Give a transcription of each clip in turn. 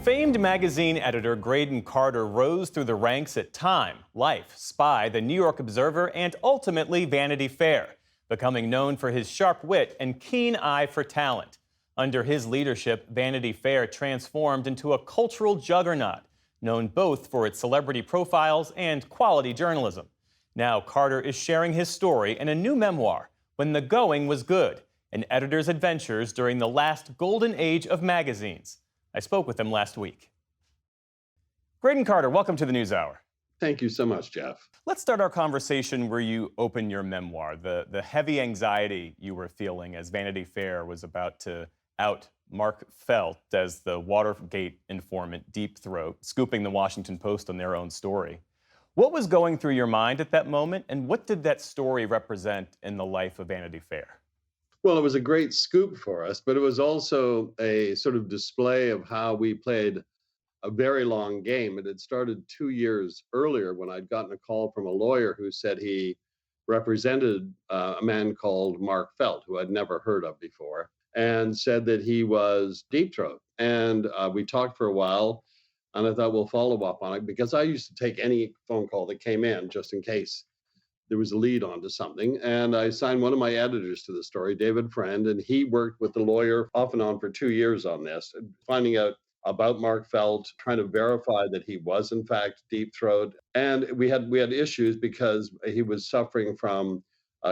Famed magazine editor Graydon Carter rose through the ranks at Time, Life, Spy, The New York Observer, and ultimately Vanity Fair, becoming known for his sharp wit and keen eye for talent. Under his leadership, Vanity Fair transformed into a cultural juggernaut, known both for its celebrity profiles and quality journalism. Now Carter is sharing his story in a new memoir, When the Going Was Good, an editor's adventures during the last golden age of magazines. I spoke with him last week. Graydon Carter, welcome to the NewsHour. Thank you so much, Jeff. Let's start our conversation where you open your memoir, the heavy anxiety you were feeling as Vanity Fair was about to out Mark Felt as the Watergate informant Deep Throat, scooping the Washington Post on their own story. What was going through your mind at that moment, and what did that story represent in the life of Vanity Fair? Well, it was a great scoop for us, but it was also a sort of display of how we played a very long game. It had started 2 years earlier when I'd gotten a call from a lawyer who said he represented a man called Mark Felt, who I'd never heard of before, and said that he was Deep Throat. And we talked for a while, and I thought we'll follow up on it because I used to take any phone call that came in just in case there was a lead onto something. And I signed one of my editors to the story, David Friend, and he worked with the lawyer off and on for 2 years on this, finding out about Mark Felt, trying to verify that he was in fact Deep Throat. And we had issues because he was suffering from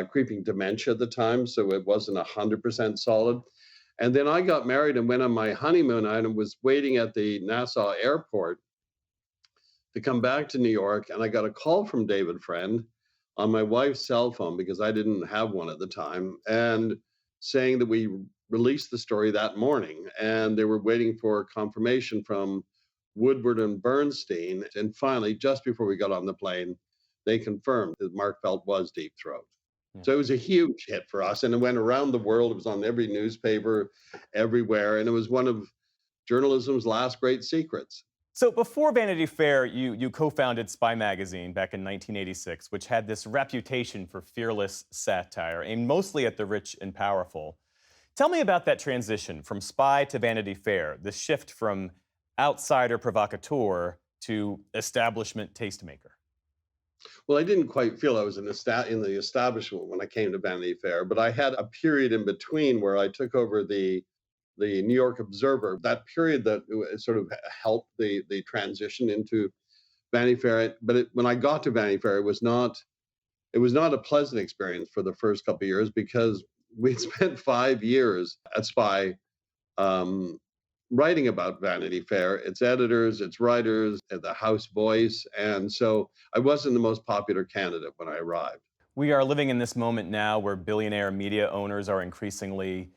creeping dementia at the time, so it wasn't 100% solid. And then I got married and went on my honeymoon and was waiting at the Nassau airport to come back to New York. And I got a call from David Friend on my wife's cell phone, because I didn't have one at the time, and saying that we released the story that morning. And they were waiting for confirmation from Woodward and Bernstein. And finally, just before we got on the plane, they confirmed that Mark Felt was Deep Throat. Yeah. So it was a huge hit for us, and it went around the world. It was on every newspaper, everywhere, and it was one of journalism's last great secrets. So before Vanity Fair, you co-founded Spy Magazine back in 1986, which had this reputation for fearless satire, aimed mostly at the rich and powerful. Tell me about that transition from Spy to Vanity Fair, the shift from outsider provocateur to establishment tastemaker. Well, I didn't quite feel I was in the establishment when I came to Vanity Fair, but I had a period in between where I took over the New York Observer, that period that sort of helped the transition into Vanity Fair. But when I got to Vanity Fair, it was not a pleasant experience for the first couple of years, because we'd spent 5 years at Spy writing about Vanity Fair, its editors, its writers, the House voice. And so I wasn't the most popular candidate when I arrived. We are living in this moment now where billionaire media owners are increasingly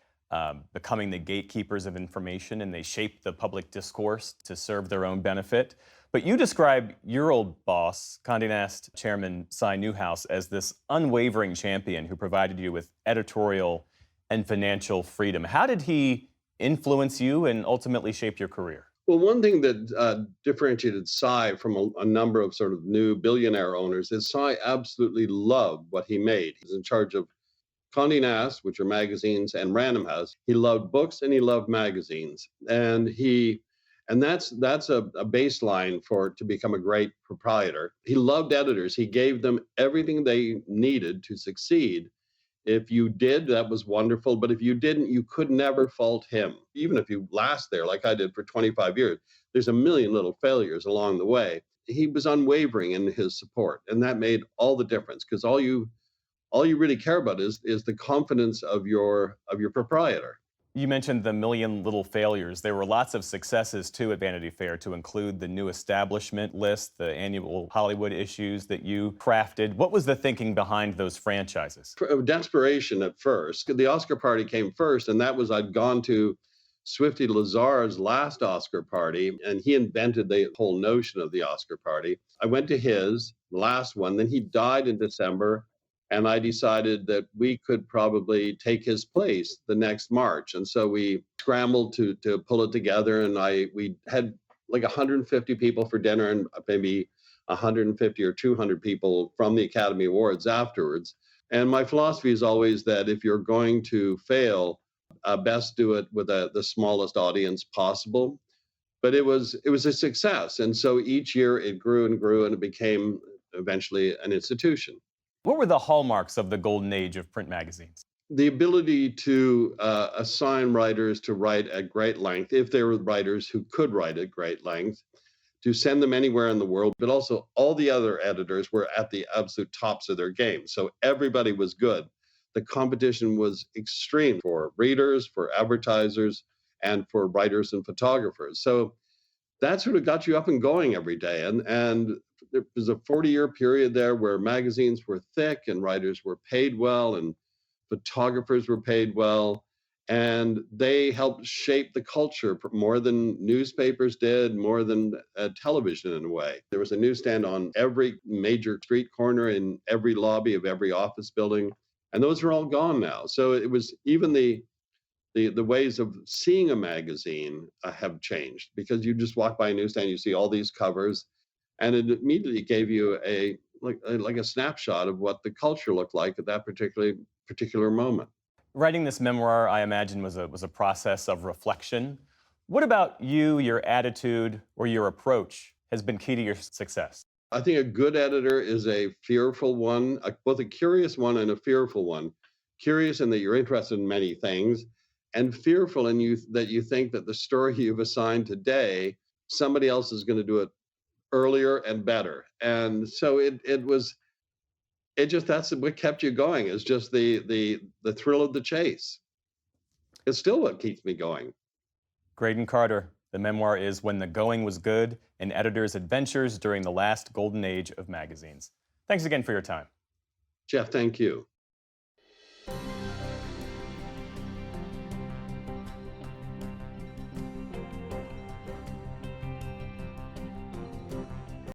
becoming the gatekeepers of information, and they shape the public discourse to serve their own benefit. But you describe your old boss, Condé Nast chairman Cy Newhouse, as this unwavering champion who provided you with editorial and financial freedom. How did he influence you and ultimately shape your career? Well, one thing that differentiated Cy from a number of sort of new billionaire owners is Cy absolutely loved what he made. He's in charge of Condé Nast, which are magazines, and Random House. He loved books and he loved magazines, and that's a baseline to become a great proprietor. He loved editors. He gave them everything they needed to succeed. If you did, that was wonderful, but if you didn't, you could never fault him. Even if you last there, like I did for 25 years, there's a million little failures along the way. He was unwavering in his support, and that made all the difference, because all you really care about is the confidence of your proprietor. You mentioned the million little failures. There were lots of successes, too, at Vanity Fair, to include the new establishment list, the annual Hollywood issues that you crafted. What was the thinking behind those franchises? Desperation at first. The Oscar party came first, and that was I'd gone to Swifty Lazar's last Oscar party, and he invented the whole notion of the Oscar party. I went to his last one, then he died in December. And I decided that we could probably take his place the next March. And so we scrambled to pull it together. And we had like 150 people for dinner and maybe 150 or 200 people from the Academy Awards afterwards. And my philosophy is always that if you're going to fail, best do it with the smallest audience possible. but it was a success. And so each year it grew and grew, and it became eventually an institution. What were the hallmarks of the golden age of print magazines? The ability to assign writers to write at great length, if they were writers who could write at great length, to send them anywhere in the world, but also all the other editors were at the absolute tops of their game. So everybody was good. The competition was extreme for readers, for advertisers, and for writers and photographers. So that sort of got you up and going every day. And there was a 40-year period there where magazines were thick and writers were paid well and photographers were paid well, and they helped shape the culture more than newspapers did, more than television in a way. There was a newsstand on every major street corner in every lobby of every office building, and those are all gone now. So it was even the ways of seeing a magazine have changed, because you just walk by a newsstand, you see all these covers, and it immediately gave you like a snapshot of what the culture looked like at that particular moment. Writing this memoir, I imagine, was a process of reflection. What about you, your attitude, or your approach has been key to your success? I think a good editor is a fearful one, both a curious one and a fearful one. Curious in that you're interested in many things, and fearful in you that you think that the story you've assigned today, somebody else is going to do it earlier and better. And so it just that's what kept you going, is just the thrill of the chase. It's still what keeps me going. Graydon Carter, the memoir is When the Going Was Good, an editor's adventures during the last golden age of magazines. Thanks again for your time. Jeff, thank you.